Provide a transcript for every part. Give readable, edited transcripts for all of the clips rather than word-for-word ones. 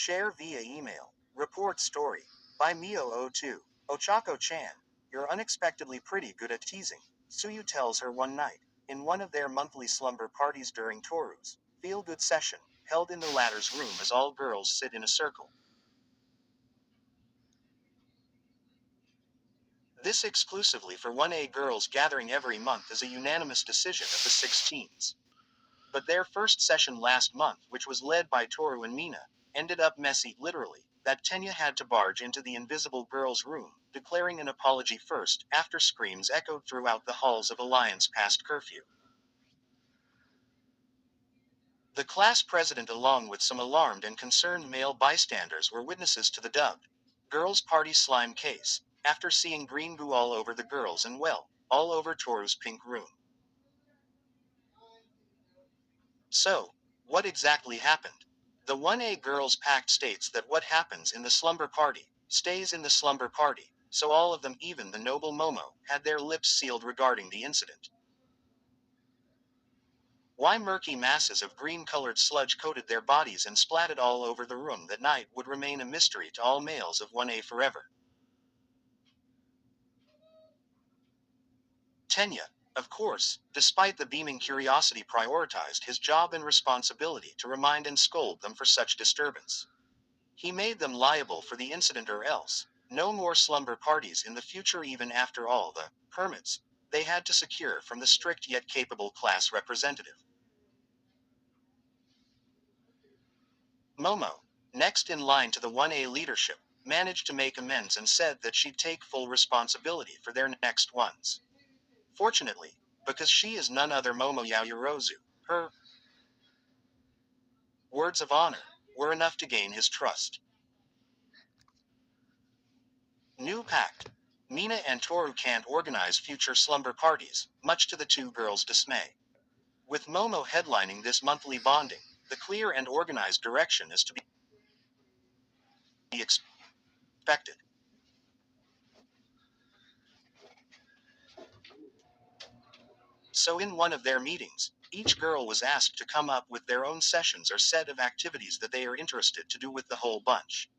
Share via email. Report story. By Mio02. Ochako-chan, you're unexpectedly pretty good at teasing, Suyu tells her one night, in one of their monthly slumber parties during Toru's feel-good session, held in the latter's room as all girls sit in a circle. This exclusively for 1A girls gathering every month is a unanimous decision of the 16s. But their first session last month, which was led by Toru and Mina, ended up messy, literally, that Tenya had to barge into the invisible girl's room, declaring an apology first, after screams echoed throughout the halls of Alliance past curfew. The class president along with some alarmed and concerned male bystanders were witnesses to the dubbed girls' party slime case, after seeing green goo all over the girls and well, all over Toru's pink room. So, what exactly happened? The 1A Girls Pact states that what happens in the slumber party, stays in the slumber party, so all of them, even the noble Momo, had their lips sealed regarding the incident. Why murky masses of green-colored sludge coated their bodies and splatted all over the room that night would remain a mystery to all males of 1A forever. Tenya, of course, despite the beaming curiosity, prioritized his job and responsibility to remind and scold them for such disturbance. He made them liable for the incident, or else, no more slumber parties in the future, even after all the permits they had to secure from the strict yet capable class representative. Momo, next in line to the 1A leadership, managed to make amends and said that she'd take full responsibility for their next ones. Fortunately, because she is none other Momo Yaoyorozu, her words of honor were enough to gain his trust. New pact. Mina and Toru can't organize future slumber parties, much to the two girls' dismay. With Momo headlining this monthly bonding, the clear and organized direction is to be expected. So in one of their meetings, each girl was asked to come up with their own sessions or set of activities that they are interested to do with the whole bunch.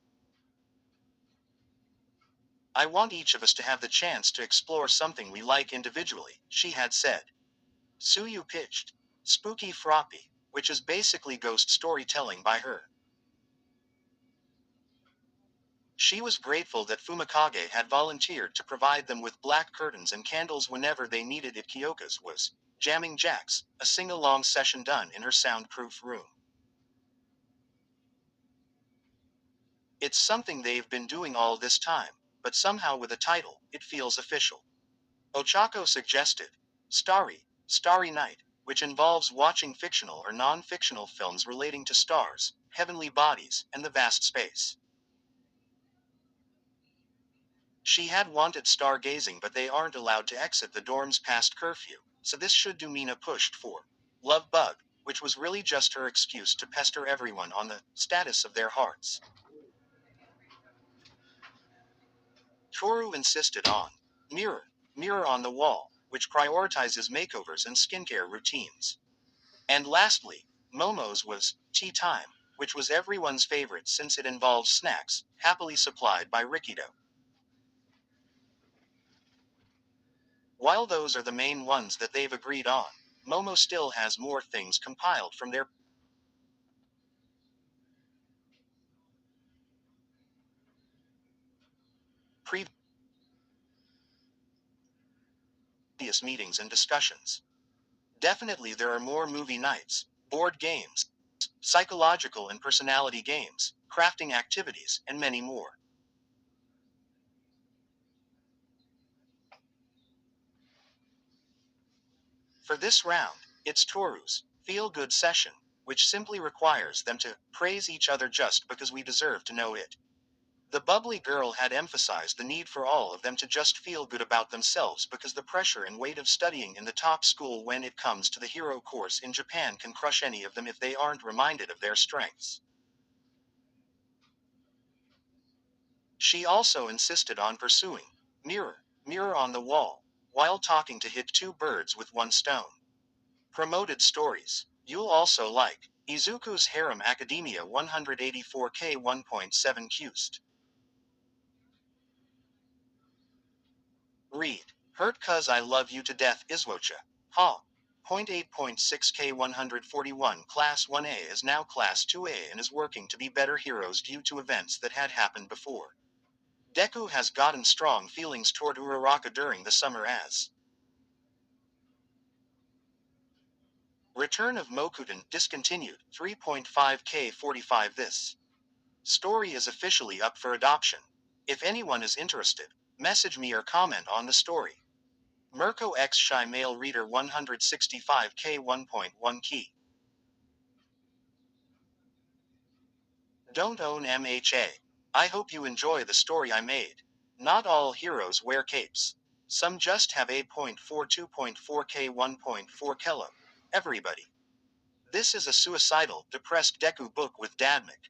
I want each of us to have the chance to explore something we like individually, she had said. Suyu pitched Spooky Froppy, which is basically ghost storytelling by her. She was grateful that Fumikage had volunteered to provide them with black curtains and candles whenever they needed it. Kyoka's was jamming jacks, a sing-along session done in her soundproof room. It's something they've been doing all this time, but somehow with a title, it feels official. Ochako suggested Starry Night, which involves watching fictional or non-fictional films relating to stars, heavenly bodies, and the vast space. She had wanted stargazing, but they aren't allowed to exit the dorms past curfew, so this should do. Mina pushed for Love Bug, which was really just her excuse to pester everyone on the status of their hearts. Toru insisted on Mirror on the Wall, which prioritizes makeovers and skincare routines. And lastly, Momo's was Tea Time, which was everyone's favorite since it involves snacks, happily supplied by Rikido. While those are the main ones that they've agreed on, Momo still has more things compiled from their previous meetings and discussions. Definitely there are more movie nights, board games, psychological and personality games, crafting activities, and many more. For this round, it's Toru's feel-good session, which simply requires them to praise each other just because we deserve to know it. The bubbly girl had emphasized the need for all of them to just feel good about themselves because the pressure and weight of studying in the top school when it comes to the hero course in Japan can crush any of them if they aren't reminded of their strengths. She also insisted on pursuing mirror on the wall, while talking to hit two birds with one stone. Promoted stories. You'll also like Izuku's Harem Academia 184K 1.7 Qst. Read. Hurt cuz I love you to death Izuocha. Ha. Point 8.6K 141 Class 1A is now Class 2A and is working to be better heroes due to events that had happened before. Deku has gotten strong feelings toward Uraraka during the summer as Return of Mokuten discontinued 3.5K 45 This story is officially up for adoption. If anyone is interested, message me or comment on the story. Mirko X Shy Male Reader 165K 1.1 Key. Don't own MHA. I hope you enjoy the story I made. Not all heroes wear capes. Some just have A.42.4K 1.4 Kelo. Everybody. This is a suicidal, depressed Deku book with Dadmic.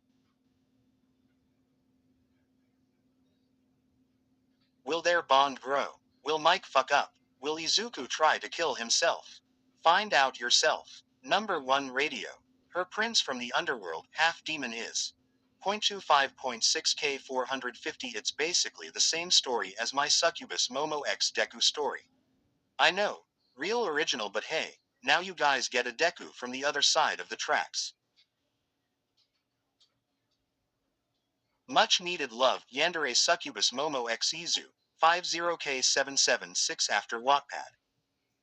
Will their bond grow? Will Mike fuck up? Will Izuku try to kill himself? Find out yourself. Number 1 Radio. Her prince from the underworld, half demon is. 0.25.6K 450. It's basically the same story as my succubus Momo X Deku story. I know. Real original, but hey, now you guys get a Deku from the other side of the tracks. Much needed love Yandere succubus Momo X Izu. 50K776 after Wattpad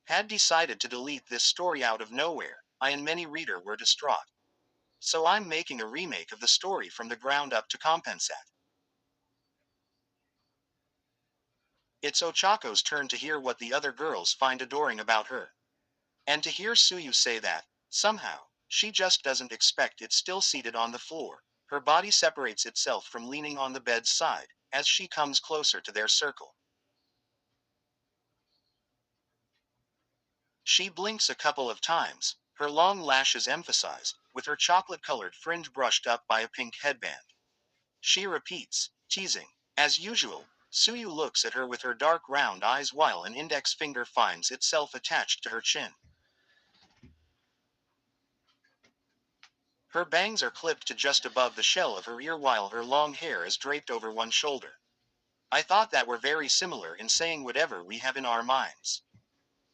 had decided to delete this story out of nowhere. I and many reader were distraught. So I'm making a remake of the story from the ground up to compensate. It's Ochako's turn to hear what the other girls find adoring about her. And to hear Suyu say that, somehow, she just doesn't expect it still seated on the floor. Her body separates itself from leaning on the bed's side, as she comes closer to their circle. She blinks a couple of times, her long lashes emphasized, with her chocolate-colored fringe brushed up by a pink headband. She repeats, teasing. As usual, Suyu looks at her with her dark round eyes while an index finger finds itself attached to her chin. Her bangs are clipped to just above the shell of her ear while her long hair is draped over one shoulder. I thought that we're very similar in saying whatever we have in our minds.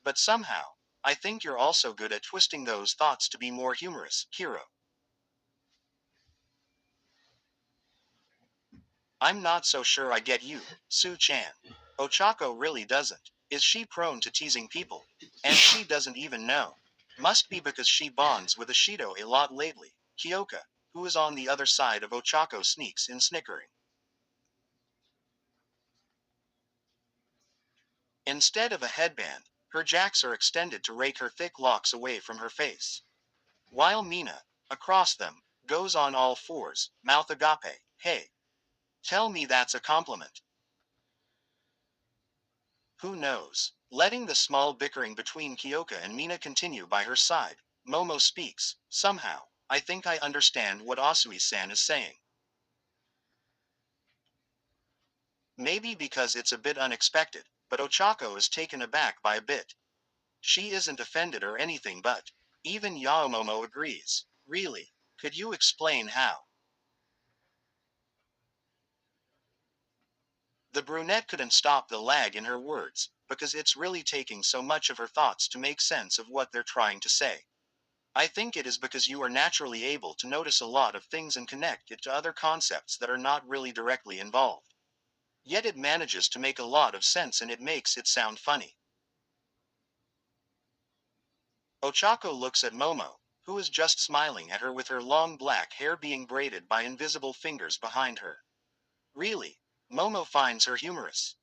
But somehow, I think you're also good at twisting those thoughts to be more humorous, Hiro. I'm not so sure I get you, Su-chan. Ochako really doesn't. Is she prone to teasing people? And she doesn't even know. Must be because she bonds with Ashido a lot lately. Kyoka, who is on the other side of Ochako, sneaks in snickering. Instead of a headband, her jacks are extended to rake her thick locks away from her face. While Mina, across them, goes on all fours, mouth agape, hey. Tell me that's a compliment. Who knows? Letting the small bickering between Kyoka and Mina continue by her side, Momo speaks. Somehow, I think I understand what Asui-san is saying. Maybe because it's a bit unexpected, but Ochako is taken aback by a bit. She isn't offended or anything, but even Yaomomo agrees. Really? Could you explain how? The brunette couldn't stop the lag in her words, because it's really taking so much of her thoughts to make sense of what they're trying to say. I think it is because you are naturally able to notice a lot of things and connect it to other concepts that are not really directly involved. Yet it manages to make a lot of sense and it makes it sound funny. Ochako looks at Momo, who is just smiling at her with her long black hair being braided by invisible fingers behind her. Really, Momo finds her humorous.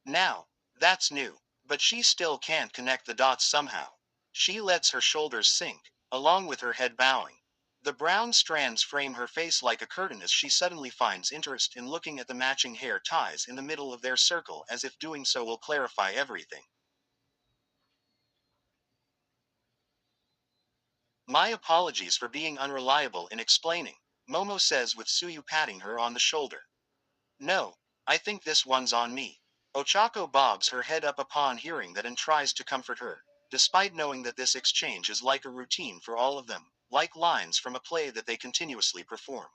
Now, that's new, but she still can't connect the dots somehow. She lets her shoulders sink, along with her head bowing. The brown strands frame her face like a curtain as she suddenly finds interest in looking at the matching hair ties in the middle of their circle, as if doing so will clarify everything. My apologies for being unreliable in explaining, Momo says with Suyu patting her on the shoulder. No, I think this one's on me. Ochako bobs her head up upon hearing that and tries to comfort her. despite knowing that this exchange is like a routine for all of them, like lines from a play that they continuously perform.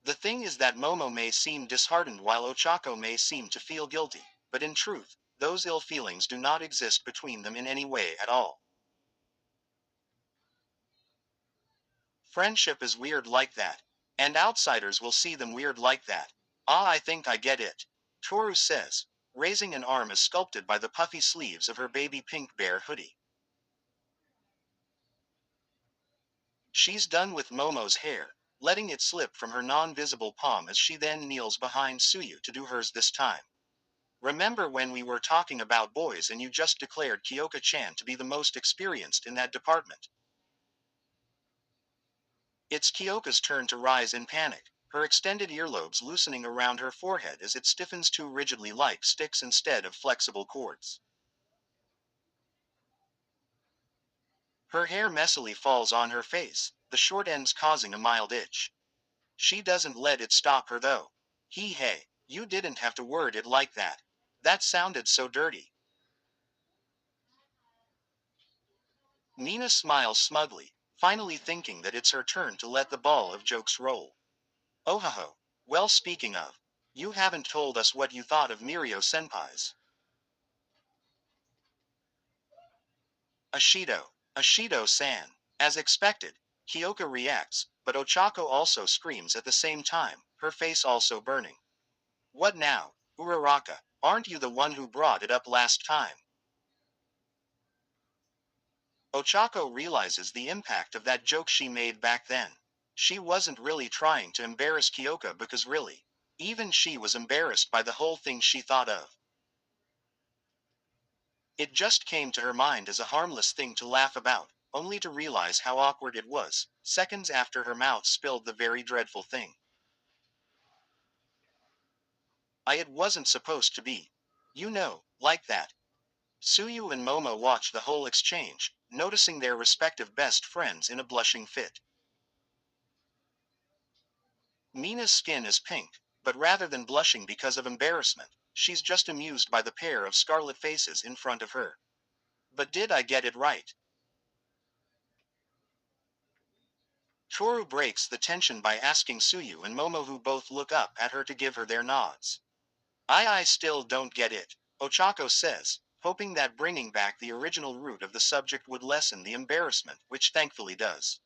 The thing is that Momo may seem disheartened while Ochako may seem to feel guilty, but in truth, those ill feelings do not exist between them in any way at all. Friendship is weird like that, and outsiders will see them weird like that. Ah, I think I get it. Toru says, raising an arm as sculpted by the puffy sleeves of her baby pink bear hoodie. She's done with Momo's hair, letting it slip from her non-visible palm as she then kneels behind Suyu to do hers this time. Remember when we were talking about boys and you just declared Kyoka-chan to be the most experienced in that department? It's Kyoka's turn to rise in panic, her extended earlobes loosening around her forehead as it stiffens too rigidly like sticks instead of flexible cords. Her hair messily falls on her face, the short ends causing a mild itch. She doesn't let it stop her though. Hey, you didn't have to word it like that. That sounded so dirty. Nina smiles smugly, finally thinking that it's her turn to let the ball of jokes roll. Oh ho ho. Well, speaking of, you haven't told us what you thought of Mirio senpai's. Ashido-san. As expected, Kyoka reacts, but Ochako also screams at the same time, her face also burning. What now, Uraraka? Aren't you the one who brought it up last time? Ochako realizes the impact of that joke she made back then. She wasn't really trying to embarrass Kyoka because really, even she was embarrassed by the whole thing she thought of. It just came to her mind as a harmless thing to laugh about, only to realize how awkward it was, seconds after her mouth spilled the very dreadful thing. It wasn't supposed to be. You know, like that. Suyu and Momo watch the whole exchange, noticing their respective best friends in a blushing fit. Mina's skin is pink, but rather than blushing because of embarrassment, she's just amused by the pair of scarlet faces in front of her. But did I get it right? Toru breaks the tension by asking Suyu and Momo, who both look up at her to give her their nods. I still don't get it, Ochako says, hoping that bringing back the original root of the subject would lessen the embarrassment, which thankfully does.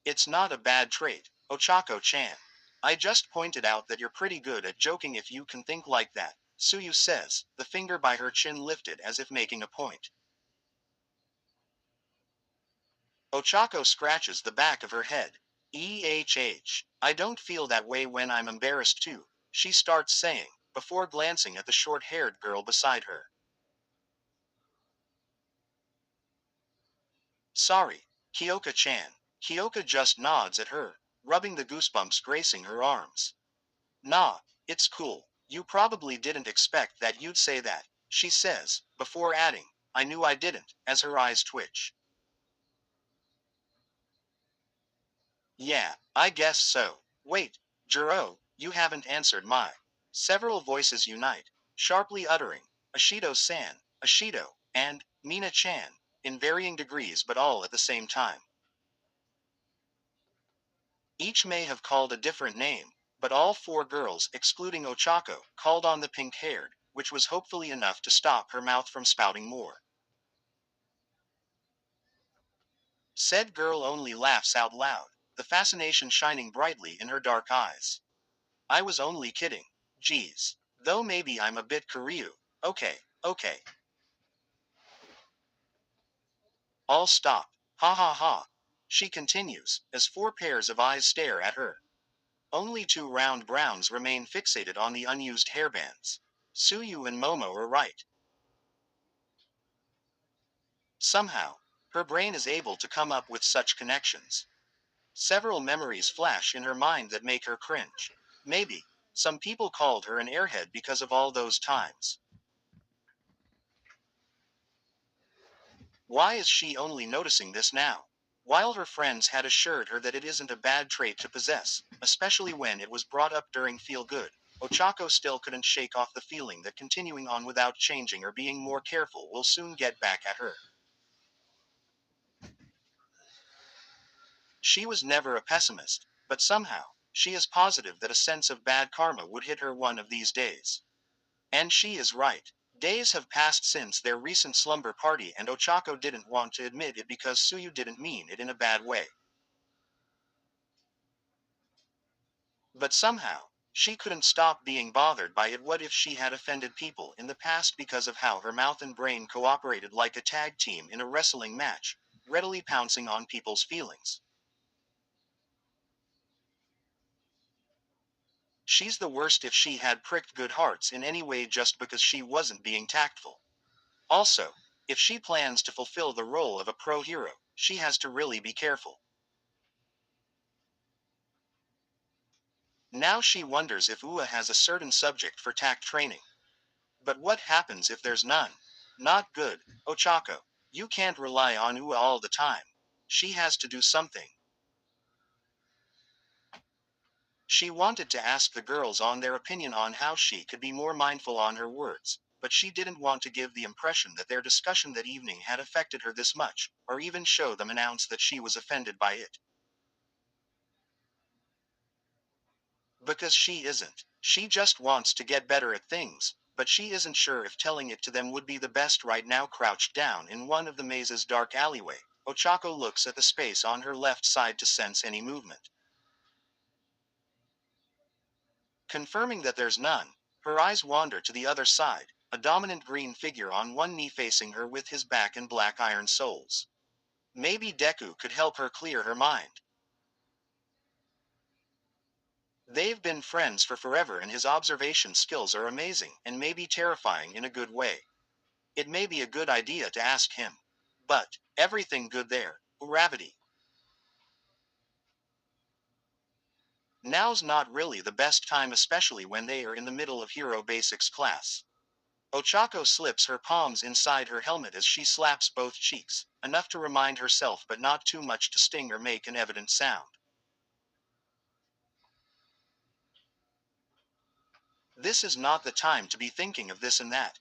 It's not a bad trait, Ochako-chan. I just pointed out that you're pretty good at joking if you can think like that, Suyu says, the finger by her chin lifted as if making a point. Ochako scratches the back of her head. I don't feel that way when I'm embarrassed too, she starts saying, before glancing at the short-haired girl beside her. Sorry, Kyoka-chan. Kyoka just nods at her, rubbing the goosebumps gracing her arms. Nah, it's cool. You probably didn't expect that you'd say that, she says, before adding, I knew I didn't, as her eyes twitch. Yeah, I guess so. Wait, Jiro, you haven't answered my. Several voices unite, sharply uttering, Ashido-san, Ashido, and Mina-chan, in varying degrees but all at the same time. Each may have called a different name, but all four girls, excluding Ochako, called on the pink-haired, which was hopefully enough to stop her mouth from spouting more. Said girl only laughs out loud, the fascination shining brightly in her dark eyes. I was only kidding. Geez. Though maybe I'm a bit Kuryu. Okay. I'll stop. Ha ha ha. She continues, as four pairs of eyes stare at her. Only two round browns remain fixated on the unused hairbands. Suyu and Momo are right. Somehow, her brain is able to come up with such connections. Several memories flash in her mind that make her cringe. Maybe, some people called her an airhead because of all those times. Why is she only noticing this now? While her friends had assured her that it isn't a bad trait to possess, especially when it was brought up during Feel Good. Ochako still couldn't shake off the feeling that continuing on without changing or being more careful will soon get back at her. She was never a pessimist, but somehow, she is positive that a sense of bad karma would hit her one of these days. And she is right. Days have passed since their recent slumber party, and Ochako didn't want to admit it because Suyu didn't mean it in a bad way. But somehow, she couldn't stop being bothered by it. What if she had offended people in the past because of how her mouth and brain cooperated like a tag team in a wrestling match, readily pouncing on people's feelings? She's the worst if she had pricked good hearts in any way just because she wasn't being tactful. Also, if she plans to fulfill the role of a pro hero, she has to really be careful. Now she wonders if Ua has a certain subject for tact training. But what happens if there's none? Not good, Ochako. You can't rely on Ua all the time. She has to do something. She wanted to ask the girls on their opinion on how she could be more mindful on her words, but she didn't want to give the impression that their discussion that evening had affected her this much, or even show them announce that she was offended by it. Because she isn't. She just wants to get better at things, but she isn't sure if telling it to them would be the best right now. Crouched down in one of the maze's dark alleyway, Ochako looks at the space on her left side to sense any movement. Confirming that there's none, her eyes wander to the other side, a dominant green figure on one knee facing her with his back and black iron soles. Maybe Deku could help her clear her mind. They've been friends for forever and his observation skills are amazing and maybe terrifying in a good way. It may be a good idea to ask him. But, everything good there, gravity. Now's not really the best time, especially when they are in the middle of Hero Basics class. Ochako slips her palms inside her helmet as she slaps both cheeks, enough to remind herself but not too much to sting or make an evident sound. This is not the time to be thinking of this and that.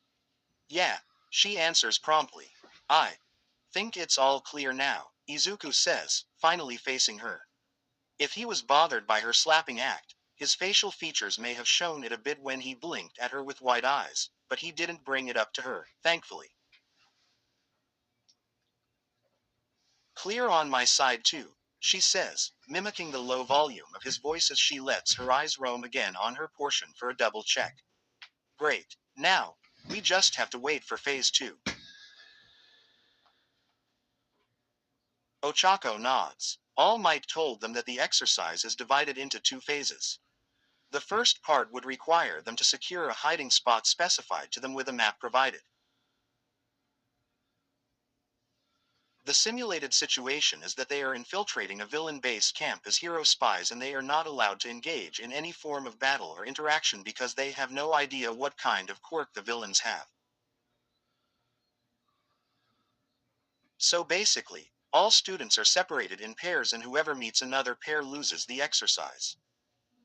Yeah, she answers promptly. I think it's all clear now, Izuku says, finally facing her. If he was bothered by her slapping act, his facial features may have shown it a bit when he blinked at her with wide eyes, but he didn't bring it up to her, thankfully. Clear on my side too, she says, mimicking the low volume of his voice as she lets her eyes roam again on her portion for a double check. Great. Now, we just have to wait for phase 2. Ochako nods. All Might told them that the exercise is divided into 2 phases. The first part would require them to secure a hiding spot specified to them with a map provided. The simulated situation is that they are infiltrating a villain base camp as hero spies and they are not allowed to engage in any form of battle or interaction because they have no idea what kind of quirk the villains have. So basically, all students are separated in pairs and whoever meets another pair loses the exercise.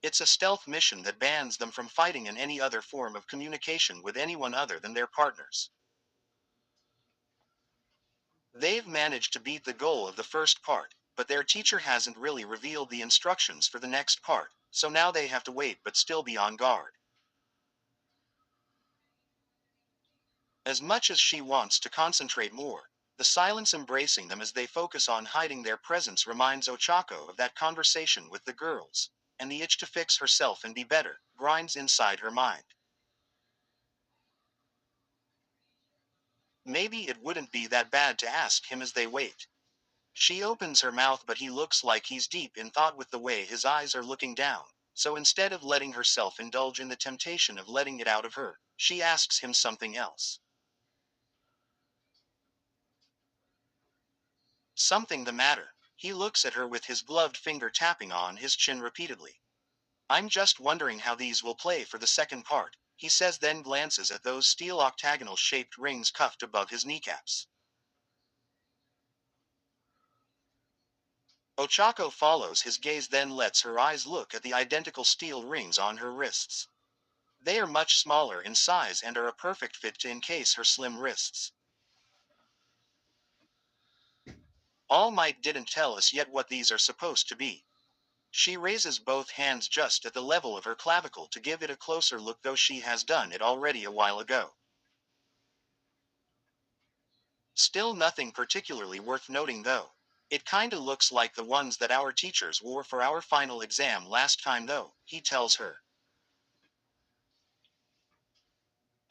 It's a stealth mission that bans them from fighting in any other form of communication with anyone other than their partners. They've managed to beat the goal of the first part, but their teacher hasn't really revealed the instructions for the next part, so now they have to wait but still be on guard. As much as she wants to concentrate more, the silence embracing them as they focus on hiding their presence reminds Ochako of that conversation with the girls, and the itch to fix herself and be better grinds inside her mind. Maybe it wouldn't be that bad to ask him as they wait. She opens her mouth but he looks like he's deep in thought with the way his eyes are looking down, so instead of letting herself indulge in the temptation of letting it out of her, she asks him something else. Something the matter? He looks at her with his gloved finger tapping on his chin repeatedly. I'm just wondering how these will play for the second part, he says, then glances at those steel octagonal shaped rings cuffed above his kneecaps. Ochako follows his gaze then lets her eyes look at the identical steel rings on her wrists. They are much smaller in size and are a perfect fit to encase her slim wrists. All Might didn't tell us yet what these are supposed to be. She raises both hands just at the level of her clavicle to give it a closer look, though she has done it already a while ago. Still nothing particularly worth noting though. It kinda looks like the ones that our teachers wore for our final exam last time though, he tells her.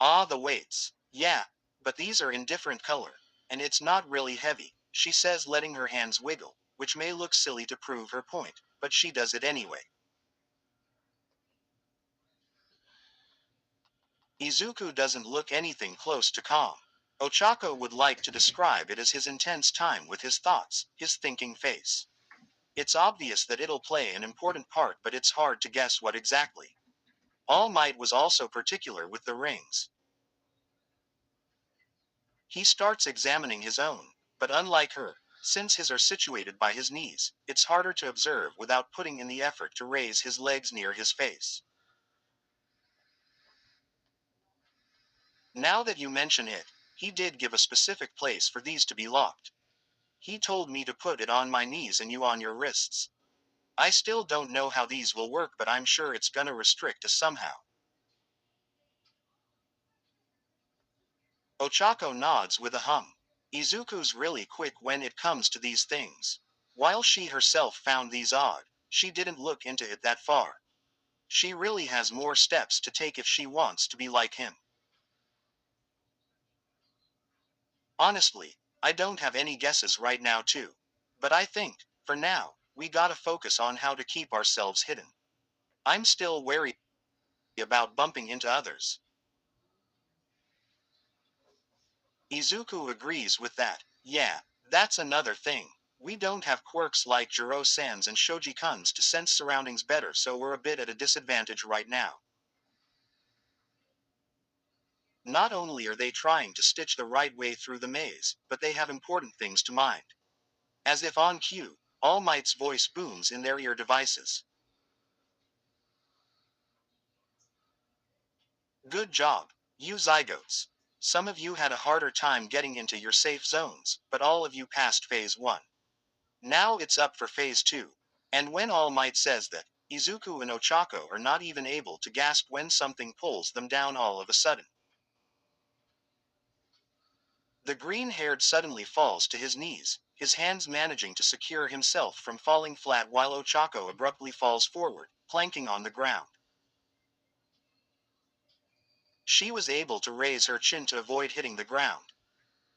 Ah, the weights. Yeah, but these are in different color. And it's not really heavy, she says, letting her hands wiggle, which may look silly to prove her point, but she does it anyway. Izuku doesn't look anything close to calm. Ochako would like to describe it as his intense time with his thoughts, his thinking face. It's obvious that it'll play an important part, but it's hard to guess what exactly. All Might was also particular with the rings. He starts examining his own, but unlike her, since his are situated by his knees, it's harder to observe without putting in the effort to raise his legs near his face. Now that you mention it, he did give a specific place for these to be locked. He told me to put it on my knees and you on your wrists. I still don't know how these will work, but I'm sure it's gonna restrict us somehow. Ochako nods with a hum. Izuku's really quick when it comes to these things. While she herself found these odd, she didn't look into it that far. She really has more steps to take if she wants to be like him. Honestly, I don't have any guesses right now too. But I think, for now, we gotta focus on how to keep ourselves hidden. I'm still wary about bumping into others. Izuku agrees with that. Yeah, that's another thing. We don't have quirks like Jiro-sans and Shoji-kuns to sense surroundings better, so we're a bit at a disadvantage right now. Not only are they trying to stitch the right way through the maze, but they have important things to mind. As if on cue, All Might's voice booms in their ear devices. Good job, you zygotes. Some of you had a harder time getting into your safe zones, but all of you passed phase 1. Now it's up for phase 2. And when All Might says that, Izuku and Ochako are not even able to gasp when something pulls them down all of a sudden. The green-haired suddenly falls to his knees, his hands managing to secure himself from falling flat while Ochako abruptly falls forward, planking on the ground. She was able to raise her chin to avoid hitting the ground.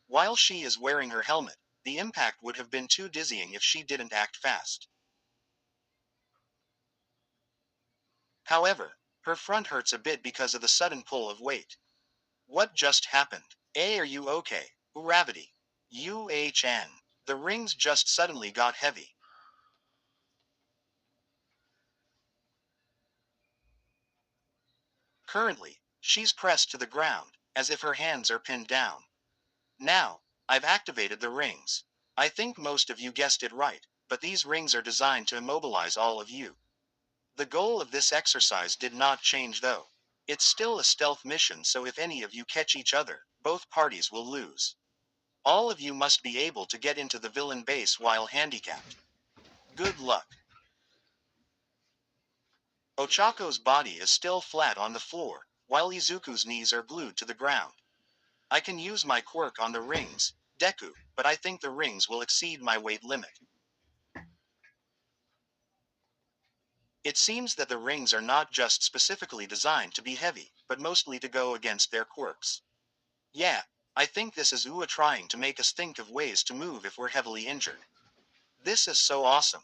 While she is wearing her helmet, the impact would have been too dizzying if she didn't act fast. However, her front hurts a bit because of the sudden pull of weight. What just happened? Are you okay? Gravity. UHN. The rings just suddenly got heavy. Currently, she's pressed to the ground, as if her hands are pinned down. Now, I've activated the rings. I think most of you guessed it right, but these rings are designed to immobilize all of you. The goal of this exercise did not change though. It's still a stealth mission, so if any of you catch each other, both parties will lose. All of you must be able to get into the villain base while handicapped. Good luck. Ochako's body is still flat on the floor, while Izuku's knees are glued to the ground. I can use my quirk on the rings, Deku, but I think the rings will exceed my weight limit. It seems that the rings are not just specifically designed to be heavy, but mostly to go against their quirks. Yeah, I think this is Ua trying to make us think of ways to move if we're heavily injured. This is so awesome.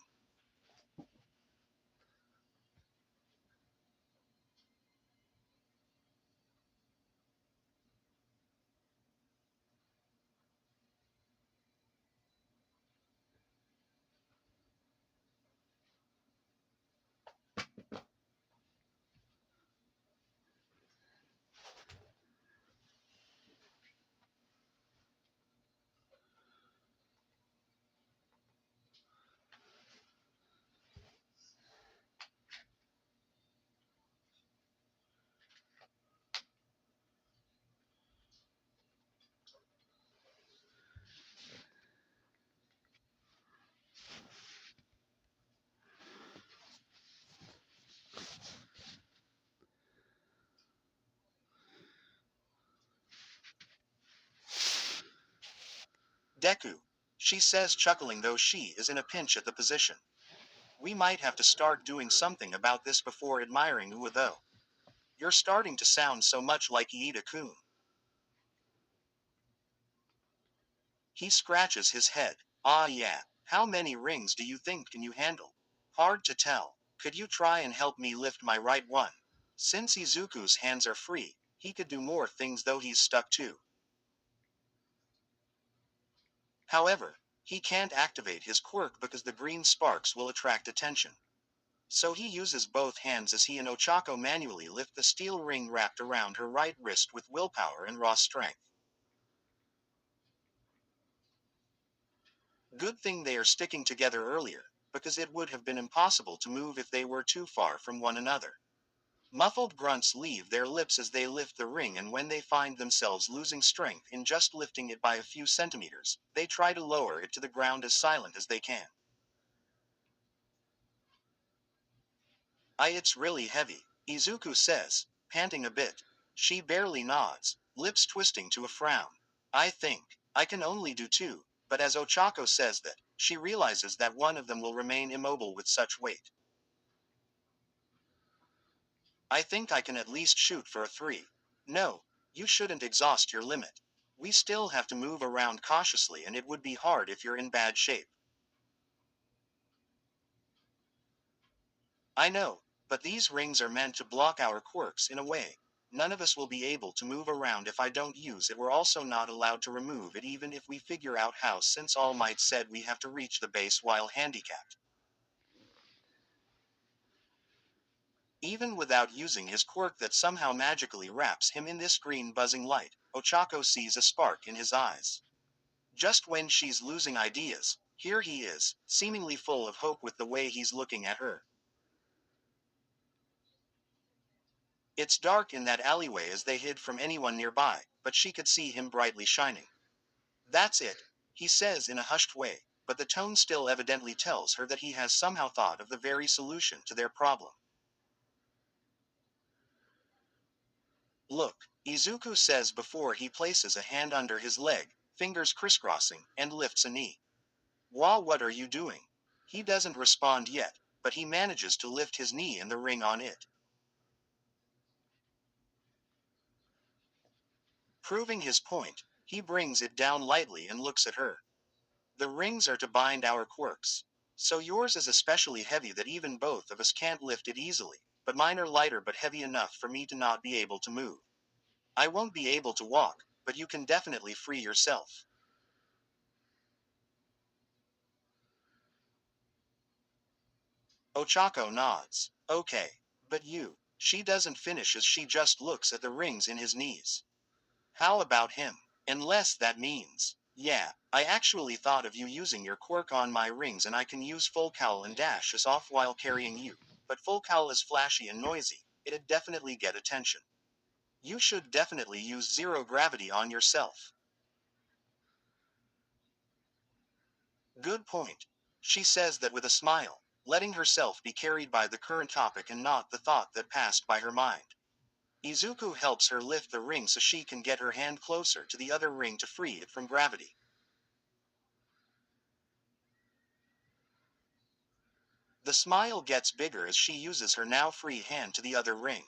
Deku. She says, chuckling, though she is in a pinch at the position. We might have to start doing something about this before admiring Ua though. You're starting to sound so much like Iida-kun. He scratches his head. Ah yeah, how many rings do you think can you handle? Hard to tell. Could you try and help me lift my right one? Since Izuku's hands are free, he could do more things though he's stuck too. However, he can't activate his quirk because the green sparks will attract attention. So he uses both hands as he and Ochako manually lift the steel ring wrapped around her right wrist with willpower and raw strength. Good thing they are sticking together earlier, because it would have been impossible to move if they were too far from one another. Muffled grunts leave their lips as they lift the ring, and when they find themselves losing strength in just lifting it by a few centimeters, they try to lower it to the ground as silent as they can. It's really heavy, Izuku says, panting a bit. She barely nods, lips twisting to a frown. I think I can only do two, but as Ochako says that, she realizes that one of them will remain immobile with such weight. I think I can at least shoot for a three. No, you shouldn't exhaust your limit. We still have to move around cautiously, and it would be hard if you're in bad shape. I know, but these rings are meant to block our quirks in a way. None of us will be able to move around if I don't use it. We're also not allowed to remove it even if we figure out how, since All Might said we have to reach the base while handicapped. Even without using his quirk that somehow magically wraps him in this green buzzing light, Ochako sees a spark in his eyes. Just when she's losing ideas, here he is, seemingly full of hope with the way he's looking at her. It's dark in that alleyway as they hid from anyone nearby, but she could see him brightly shining. That's it, he says in a hushed way, but the tone still evidently tells her that he has somehow thought of the very solution to their problem. Look, Izuku says before he places a hand under his leg, fingers crisscrossing, and lifts a knee. What are you doing? He doesn't respond yet, but he manages to lift his knee and the ring on it. Proving his point, he brings it down lightly and looks at her. The rings are to bind our quirks. So yours is especially heavy that even both of us can't lift it easily, but mine are lighter but heavy enough for me to not be able to move. I won't be able to walk, but you can definitely free yourself. Ochako nods. Okay. But you. She doesn't finish as she just looks at the rings in his knees. How about him? Unless that means. Yeah, I actually thought of you using your quirk on my rings, and I can use full cowl and dash us off while carrying you. But full cowl is flashy and noisy. It'd definitely get attention. You should definitely use zero gravity on yourself. Good point. She says that with a smile, letting herself be carried by the current topic and not the thought that passed by her mind. Izuku helps her lift the ring so she can get her hand closer to the other ring to free it from gravity. The smile gets bigger as she uses her now free hand to the other ring.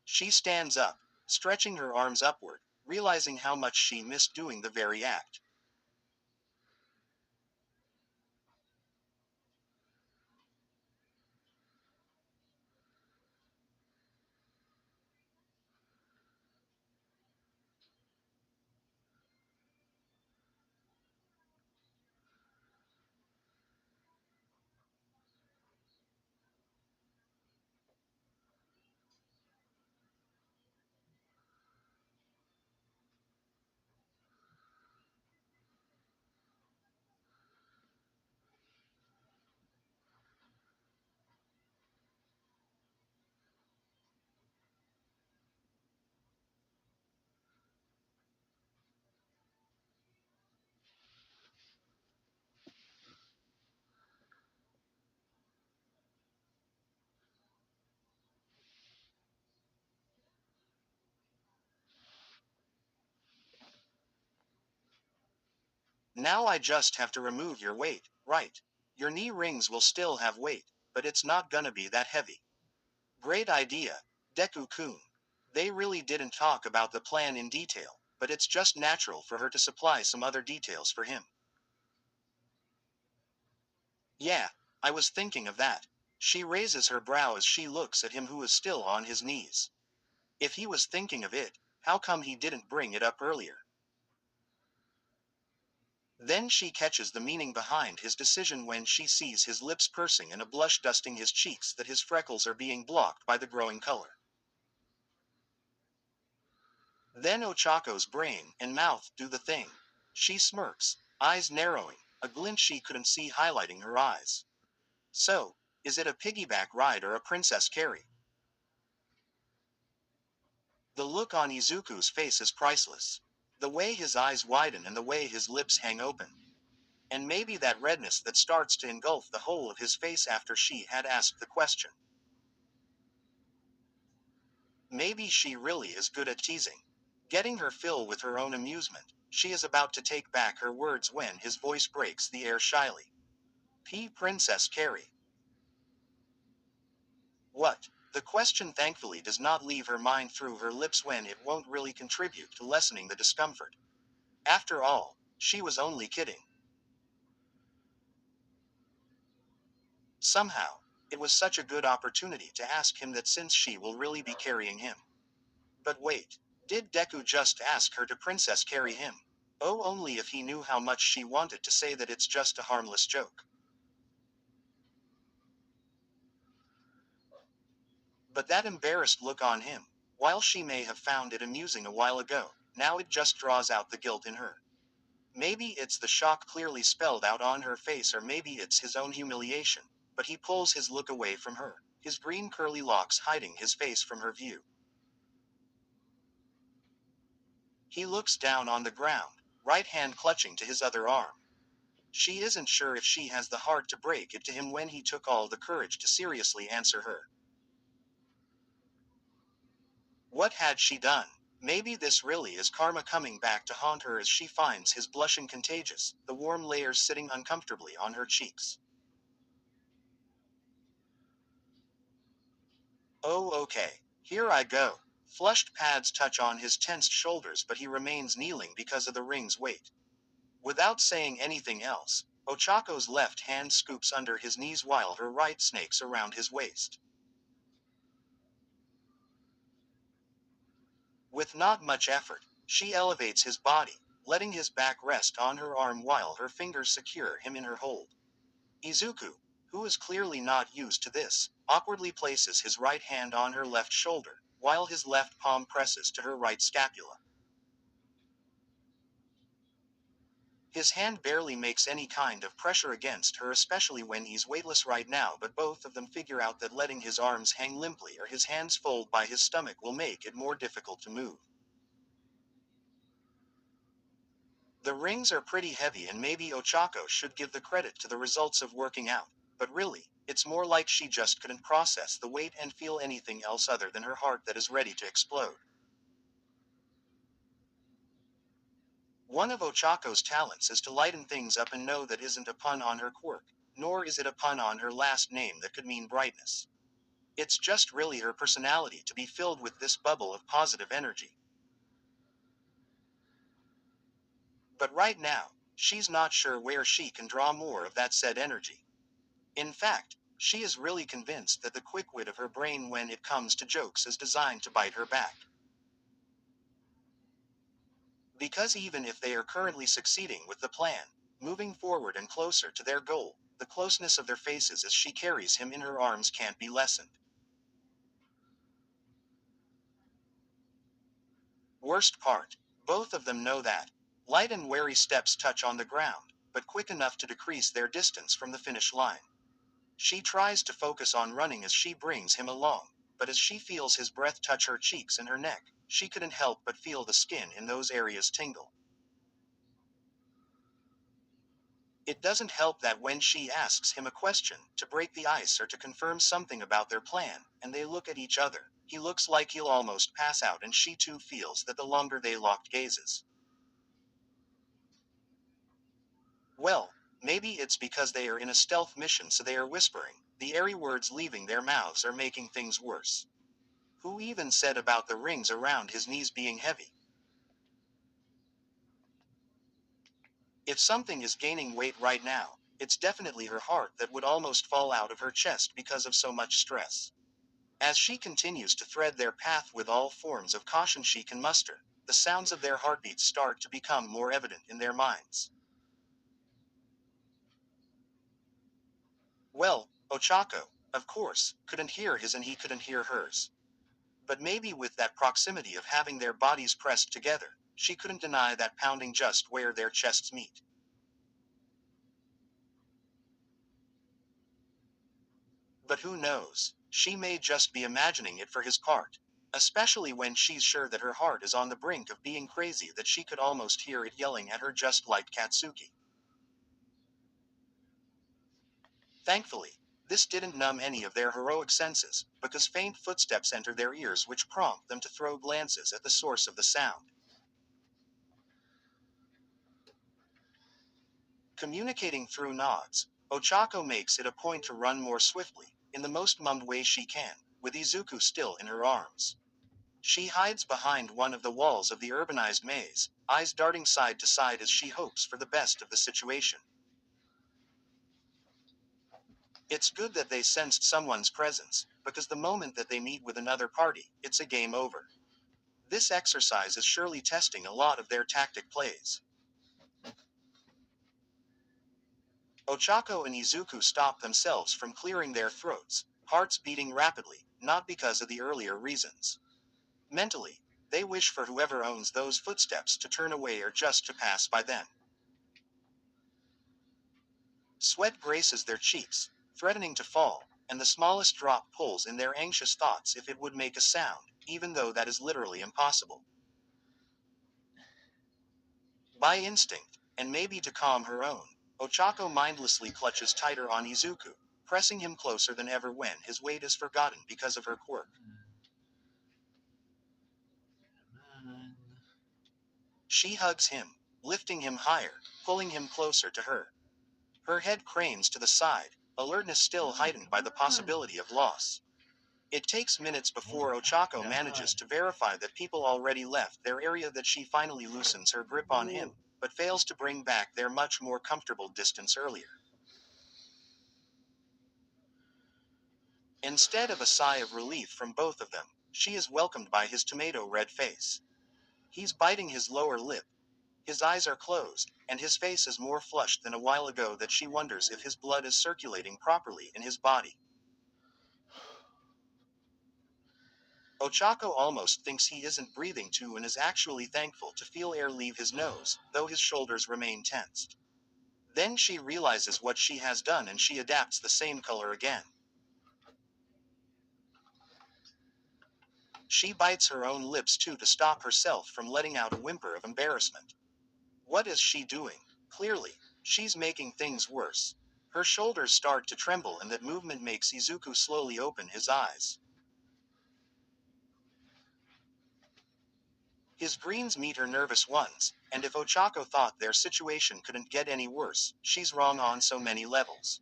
She stands up, stretching her arms upward, realizing how much she missed doing the very act. Now I just have to remove your weight, right? Your knee rings will still have weight, but it's not gonna be that heavy. Great idea, Deku-kun. They really didn't talk about the plan in detail, but it's just natural for her to supply some other details for him. Yeah, I was thinking of that. She raises her brow as she looks at him who is still on his knees. If he was thinking of it, how come he didn't bring it up earlier? Then she catches the meaning behind his decision when she sees his lips pursing and a blush dusting his cheeks that his freckles are being blocked by the growing color. Then Ochako's brain and mouth do the thing. She smirks, eyes narrowing, a glint she couldn't see highlighting her eyes. So, is it a piggyback ride or a Princess Carry? The look on Izuku's face is priceless. The way his eyes widen and the way his lips hang open. And maybe that redness that starts to engulf the whole of his face after she had asked the question. Maybe she really is good at teasing. Getting her fill with her own amusement, she is about to take back her words when his voice breaks the air shyly. Princess Carrie. What? The question thankfully does not leave her mind through her lips when it won't really contribute to lessening the discomfort. After all, she was only kidding. Somehow, it was such a good opportunity to ask him that since she will really be carrying him. But wait, did Deku just ask her to princess carry him? Oh, only if he knew how much she wanted to say that it's just a harmless joke. But that embarrassed look on him, while she may have found it amusing a while ago, now it just draws out the guilt in her. Maybe it's the shock clearly spelled out on her face, or maybe it's his own humiliation, but he pulls his look away from her, his green curly locks hiding his face from her view. He looks down on the ground, right hand clutching to his other arm. She isn't sure if she has the heart to break it to him when he took all the courage to seriously answer her. What had she done? Maybe this really is karma coming back to haunt her as she finds his blushing contagious, the warm layers sitting uncomfortably on her cheeks. Oh, okay. Here I go. Flushed pads touch on his tensed shoulders, but he remains kneeling because of the ring's weight. Without saying anything else, Ochako's left hand scoops under his knees while her right snakes around his waist. With not much effort, she elevates his body, letting his back rest on her arm while her fingers secure him in her hold. Izuku, who is clearly not used to this, awkwardly places his right hand on her left shoulder, while his left palm presses to her right scapula. His hand barely makes any kind of pressure against her, especially when he's weightless right now, but both of them figure out that letting his arms hang limply or his hands fold by his stomach will make it more difficult to move. The rings are pretty heavy, and maybe Ochako should give the credit to the results of working out, but really, it's more like she just couldn't process the weight and feel anything else other than her heart that is ready to explode. One of Ochako's talents is to lighten things up, and no, that isn't a pun on her quirk, nor is it a pun on her last name that could mean brightness. It's just really her personality to be filled with this bubble of positive energy. But right now, she's not sure where she can draw more of that said energy. In fact, she is really convinced that the quick wit of her brain when it comes to jokes is designed to bite her back. Because even if they are currently succeeding with the plan, moving forward and closer to their goal, the closeness of their faces as she carries him in her arms can't be lessened. Worst part, both of them know that. Light and wary steps touch on the ground, but quick enough to decrease their distance from the finish line. She tries to focus on running as she brings him along, but as she feels his breath touch her cheeks and her neck, she couldn't help but feel the skin in those areas tingle. It doesn't help that when she asks him a question, to break the ice or to confirm something about their plan, and they look at each other, he looks like he'll almost pass out, and she too feels that the longer they locked gazes. Well, maybe it's because they are in a stealth mission, so they are whispering. The airy words leaving their mouths are making things worse. Who even said about the rings around his knees being heavy? If something is gaining weight right now, it's definitely her heart that would almost fall out of her chest because of so much stress. As she continues to thread their path with all forms of caution she can muster, the sounds of their heartbeats start to become more evident in their minds. Well, Ochako, of course, couldn't hear his and he couldn't hear hers. But maybe with that proximity of having their bodies pressed together, she couldn't deny that pounding just where their chests meet. But who knows? She may just be imagining it for his part. Especially when she's sure that her heart is on the brink of being crazy, that she could almost hear it yelling at her just like Katsuki. Thankfully, this didn't numb any of their heroic senses, because faint footsteps enter their ears which prompt them to throw glances at the source of the sound. Communicating through nods, Ochako makes it a point to run more swiftly, in the most mummed way she can, with Izuku still in her arms. She hides behind one of the walls of the urbanized maze, eyes darting side to side as she hopes for the best of the situation. It's good that they sensed someone's presence, because the moment that they meet with another party, it's a game over. This exercise is surely testing a lot of their tactic plays. Ochako and Izuku stop themselves from clearing their throats, hearts beating rapidly, not because of the earlier reasons. Mentally, they wish for whoever owns those footsteps to turn away or just to pass by them. Sweat graces their cheeks, threatening to fall, and the smallest drop pulls in their anxious thoughts if it would make a sound, even though that is literally impossible. By instinct, and maybe to calm her own, Ochako mindlessly clutches tighter on Izuku, pressing him closer than ever when his weight is forgotten because of her quirk. She hugs him, lifting him higher, pulling him closer to her. Her head cranes to the side, alertness still heightened by the possibility of loss. It takes minutes before Ochako manages to verify that people already left their area, that she finally loosens her grip on him, but fails to bring back their much more comfortable distance earlier. Instead of a sigh of relief from both of them, she is welcomed by his tomato-red face. He's biting his lower lip. His eyes are closed, and his face is more flushed than a while ago, that she wonders if his blood is circulating properly in his body. Ochako almost thinks he isn't breathing too and is actually thankful to feel air leave his nose, though his shoulders remain tensed. Then she realizes what she has done and she adapts the same color again. She bites her own lips too to stop herself from letting out a whimper of embarrassment. What is she doing? Clearly, she's making things worse. Her shoulders start to tremble, and that movement makes Izuku slowly open his eyes. His greens meet her nervous ones, and if Ochako thought their situation couldn't get any worse, she's wrong on so many levels.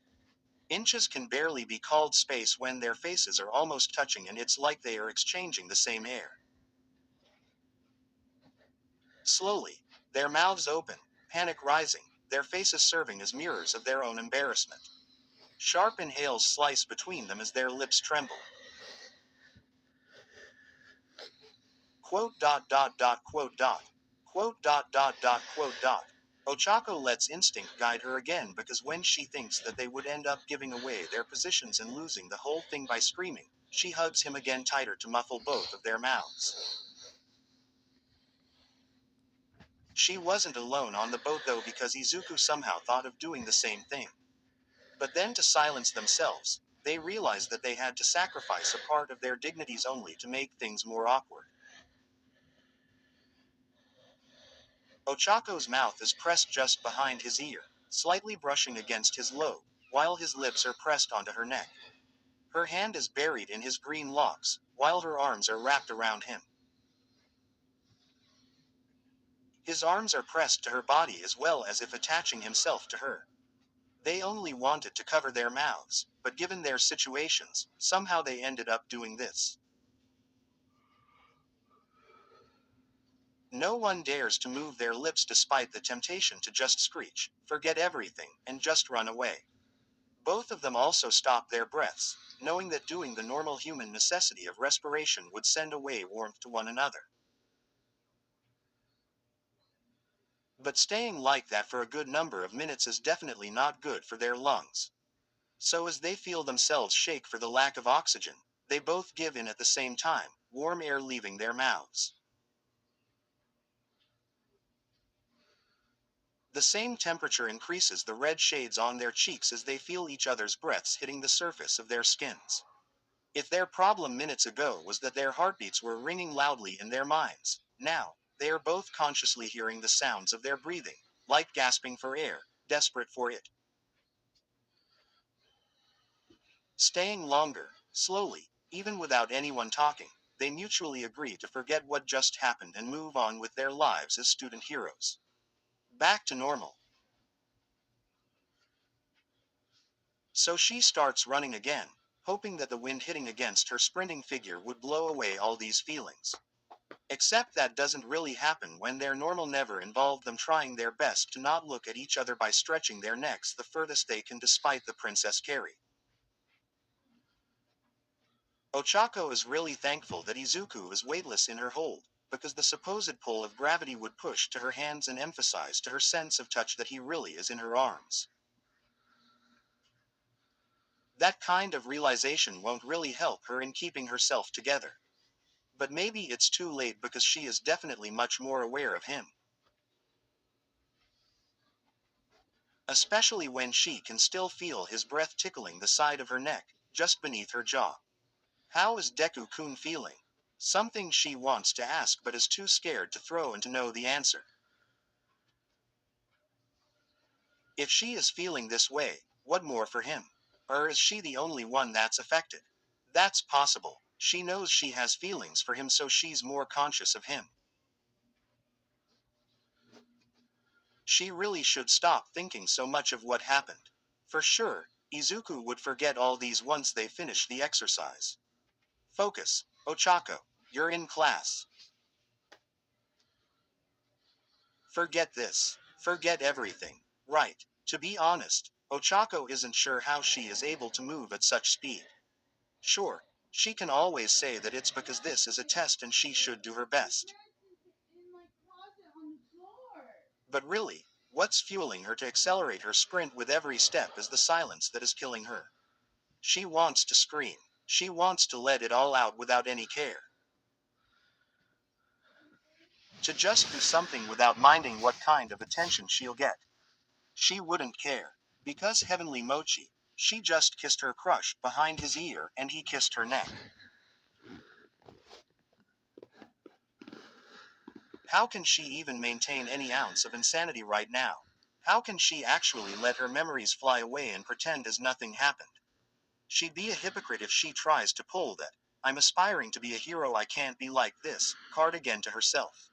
Inches can barely be called space when their faces are almost touching, and it's like they are exchanging the same air. Slowly, their mouths open, panic rising, their faces serving as mirrors of their own embarrassment. Sharp inhales slice between them as their lips tremble. Quote dot dot dot quote dot. Quote dot dot dot quote dot. Ochako lets instinct guide her again, because when she thinks that they would end up giving away their positions and losing the whole thing by screaming, she hugs him again tighter to muffle both of their mouths. She wasn't alone on the boat though, because Izuku somehow thought of doing the same thing. But then, to silence themselves, they realized that they had to sacrifice a part of their dignities only to make things more awkward. Ochako's mouth is pressed just behind his ear, slightly brushing against his lobe, while his lips are pressed onto her neck. Her hand is buried in his green locks, while her arms are wrapped around him. His arms are pressed to her body as well as if attaching himself to her. They only wanted to cover their mouths, but given their situations, somehow they ended up doing this. No one dares to move their lips despite the temptation to just screech, forget everything, and just run away. Both of them also stop their breaths, knowing that doing the normal human necessity of respiration would send away warmth to one another. But staying like that for a good number of minutes is definitely not good for their lungs. So as they feel themselves shake for the lack of oxygen, they both give in at the same time, warm air leaving their mouths. The same temperature increases the red shades on their cheeks as they feel each other's breaths hitting the surface of their skins. If their problem minutes ago was that their heartbeats were ringing loudly in their minds, now, they are both consciously hearing the sounds of their breathing, like gasping for air, desperate for it. Staying longer, slowly, even without anyone talking, they mutually agree to forget what just happened and move on with their lives as student heroes. Back to normal. So she starts running again, hoping that the wind hitting against her sprinting figure would blow away all these feelings. Except that doesn't really happen when their normal never involved them trying their best to not look at each other by stretching their necks the furthest they can despite the Princess Carrie. Ochako is really thankful that Izuku is weightless in her hold, because the supposed pull of gravity would push to her hands and emphasize to her sense of touch that he really is in her arms. That kind of realization won't really help her in keeping herself together. But maybe it's too late because she is definitely much more aware of him. Especially when she can still feel his breath tickling the side of her neck, just beneath her jaw. How is Deku-kun feeling? Something she wants to ask but is too scared to throw and to know the answer. If she is feeling this way, what more for him? Or is she the only one that's affected? That's possible. She knows she has feelings for him, so she's more conscious of him. She really should stop thinking so much of what happened. For sure, Izuku would forget all these once they finish the exercise. Focus, Ochako. You're in class. Forget this. Forget everything. Right. To be honest, Ochako isn't sure how she is able to move at such speed. Sure, she can always say that it's because this is a test and she should do her best. But really, what's fueling her to accelerate her sprint with every step is the silence that is killing her. She wants to scream. She wants to let it all out without any care. To just do something without minding what kind of attention she'll get. She wouldn't care. Because Heavenly Mochi, she just kissed her crush behind his ear and he kissed her neck. How can she even maintain any ounce of insanity right now? How can she actually let her memories fly away and pretend as nothing happened? She'd be a hypocrite if she tries to pull that "I'm aspiring to be a hero, I can't be like this" card again to herself.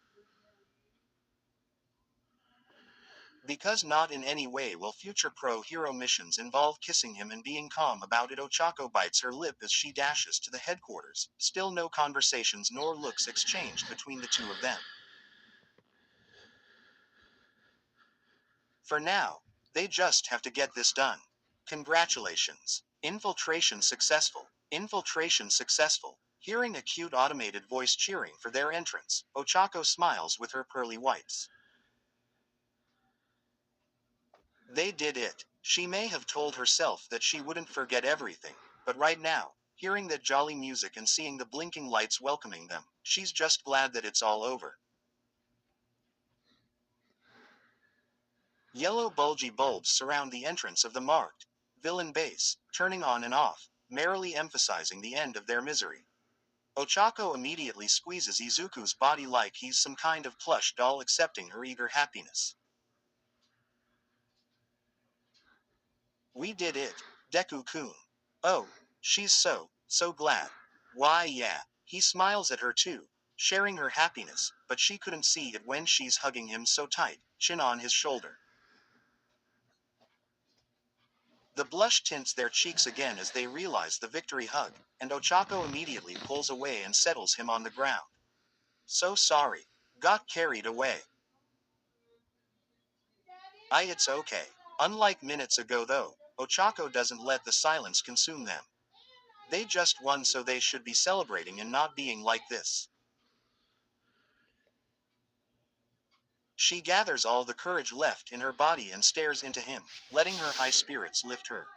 Because not in any way will future pro-hero missions involve kissing him and being calm about it. Ochako bites her lip as she dashes to the headquarters, still no conversations nor looks exchanged between the two of them. For now, they just have to get this done. Congratulations. Infiltration successful. Infiltration successful. Hearing a cute automated voice cheering for their entrance, Ochako smiles with her pearly whites. They did it. She may have told herself that she wouldn't forget everything, but right now, hearing that jolly music and seeing the blinking lights welcoming them, she's just glad that it's all over. Yellow bulgy bulbs surround the entrance of the marked villain base, turning on and off, merrily emphasizing the end of their misery. Ochako immediately squeezes Izuku's body like he's some kind of plush doll accepting her eager happiness. We did it, Deku-kun. Oh, she's so glad. Why yeah, he smiles at her too, sharing her happiness, but she couldn't see it when she's hugging him so tight, chin on his shoulder. The blush tints their cheeks again as they realize the victory hug, and Ochako immediately pulls away and settles him on the ground. So sorry. Got carried away. It's okay. Unlike minutes ago though, Ochako doesn't let the silence consume them. They just won, so they should be celebrating and not being like this. She gathers all the courage left in her body and stares into him, letting her high spirits lift her.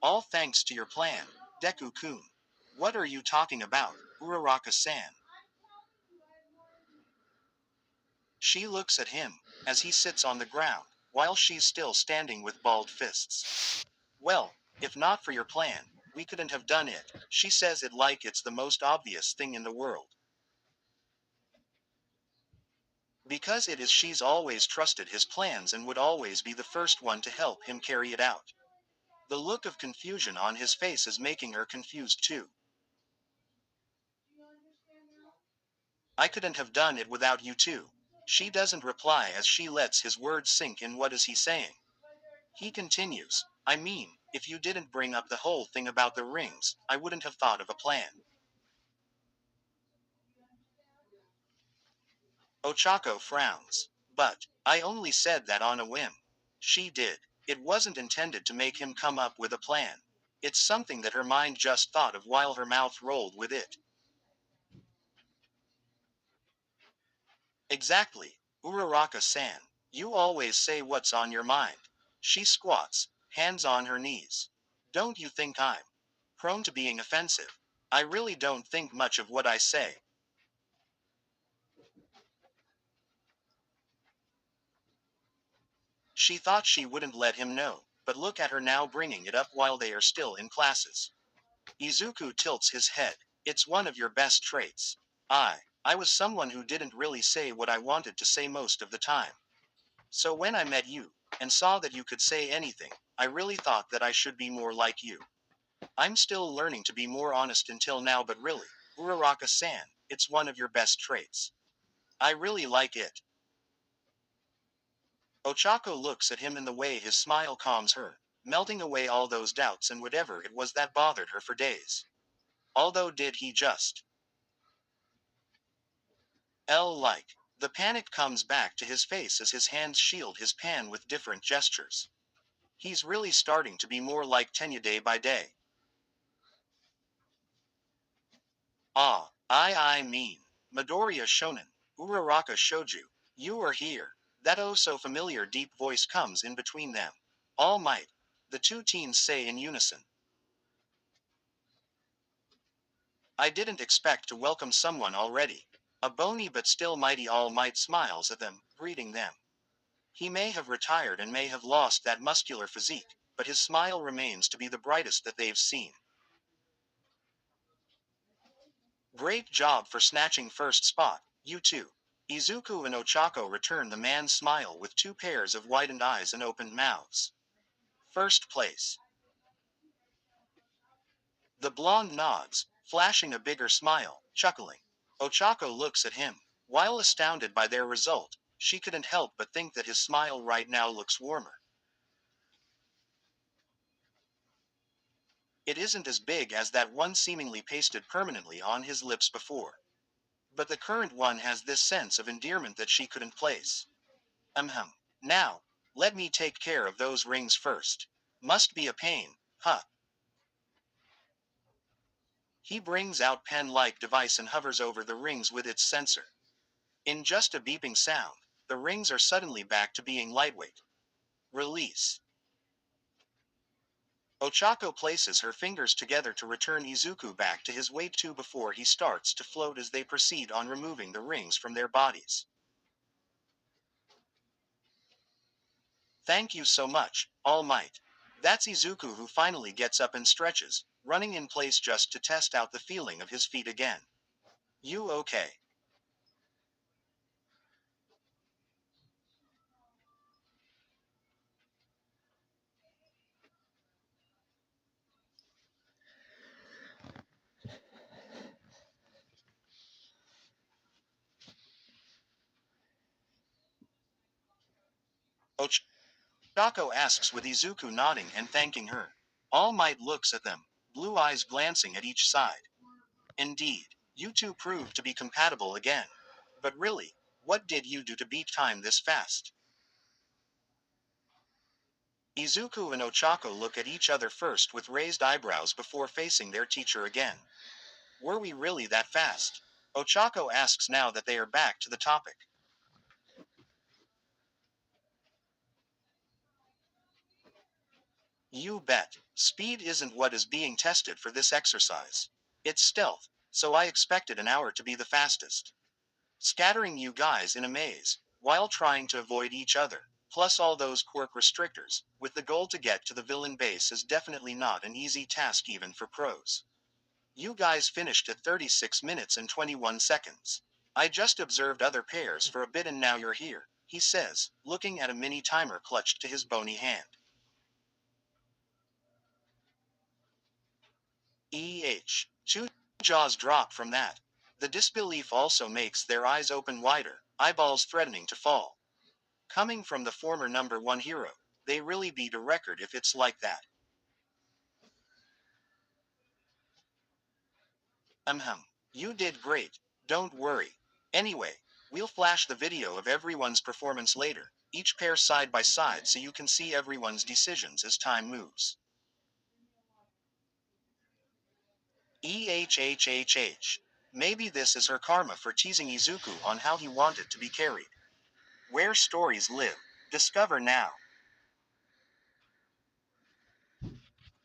All thanks to your plan, Deku-kun. What are you talking about, Uraraka-san? She looks at him, as he sits on the ground, while she's still standing with balled fists. Well, if not for your plan, we couldn't have done it, she says it like it's the most obvious thing in the world. Because it is, she's always trusted his plans and would always be the first one to help him carry it out. The look of confusion on his face is making her confused too. I couldn't have done it without you too. She doesn't reply as she lets his words sink in. What is he saying? He continues, I mean, if you didn't bring up the whole thing about the rings, I wouldn't have thought of a plan. Ochako frowns. But, I only said that on a whim. She did. It wasn't intended to make him come up with a plan. It's something that her mind just thought of while her mouth rolled with it. Exactly. Uraraka-san. You always say what's on your mind. She squats, hands on her knees. Don't you think I'm prone to being offensive? I really don't think much of what I say. She thought she wouldn't let him know, but look at her now bringing it up while they are still in classes. Izuku tilts his head. It's one of your best traits. I was someone who didn't really say what I wanted to say most of the time. So when I met you, and saw that you could say anything, I really thought that I should be more like you. I'm still learning to be more honest until now, but really, Uraraka-san, it's one of your best traits. I really like it. Ochako looks at him in the way his smile calms her, melting away all those doubts and whatever it was that bothered her for days. Although did he just like. The panic comes back to his face as his hands shield his pan with different gestures. He's really starting to be more like Tenya day by day. I mean, Midoriya Shonen, Uraraka Shoju, you are here. That oh so familiar deep voice comes in between them. All Might. The two teens say in unison. I didn't expect to welcome someone already. A bony but still mighty All Might smiles at them, greeting them. He may have retired and may have lost that muscular physique, but his smile remains to be the brightest that they've seen. Great job for snatching first spot, you two. Izuku and Ochako return the man's smile with two pairs of widened eyes and opened mouths. First place. The blonde nods, flashing a bigger smile, chuckling. Ochako looks at him. While astounded by their result, she couldn't help but think that his smile right now looks warmer. It isn't as big as that one seemingly pasted permanently on his lips before. But the current one has this sense of endearment that she couldn't place. Ahem. Now, let me take care of those rings first. Must be a pain, huh? He brings out pen-like device and hovers over the rings with its sensor. In just a beeping sound, the rings are suddenly back to being lightweight. Release. Ochako places her fingers together to return Izuku back to his weight too before he starts to float as they proceed on removing the rings from their bodies. Thank you so much, All Might. That's Izuku who finally gets up and stretches, running in place just to test out the feeling of his feet again. You okay? Shako asks with Izuku nodding and thanking her. All Might looks at them, blue eyes glancing at each side. Indeed, you two proved to be compatible again. But really, what did you do to beat time this fast? Izuku and Ochako look at each other first with raised eyebrows before facing their teacher again. Were we really that fast? Ochako asks now that they are back to the topic. You bet. Speed isn't what is being tested for this exercise. It's stealth, so I expected an hour to be the fastest. Scattering you guys in a maze, while trying to avoid each other, plus all those quirk restrictors, with the goal to get to the villain base is definitely not an easy task even for pros. You guys finished at 36 minutes and 21 seconds. I just observed other pairs for a bit and now you're here, he says, looking at a mini timer clutched to his bony hand. Two jaws drop from that. The disbelief also makes their eyes open wider, eyeballs threatening to fall. Coming from the former number one hero, they really beat a record if it's like that. You did great. Don't worry. Anyway, we'll flash the video of everyone's performance later, each pair side by side so you can see everyone's decisions as time moves. EHHHH. Maybe this is her karma for teasing Izuku on how he wanted to be carried. Where stories live. Discover now.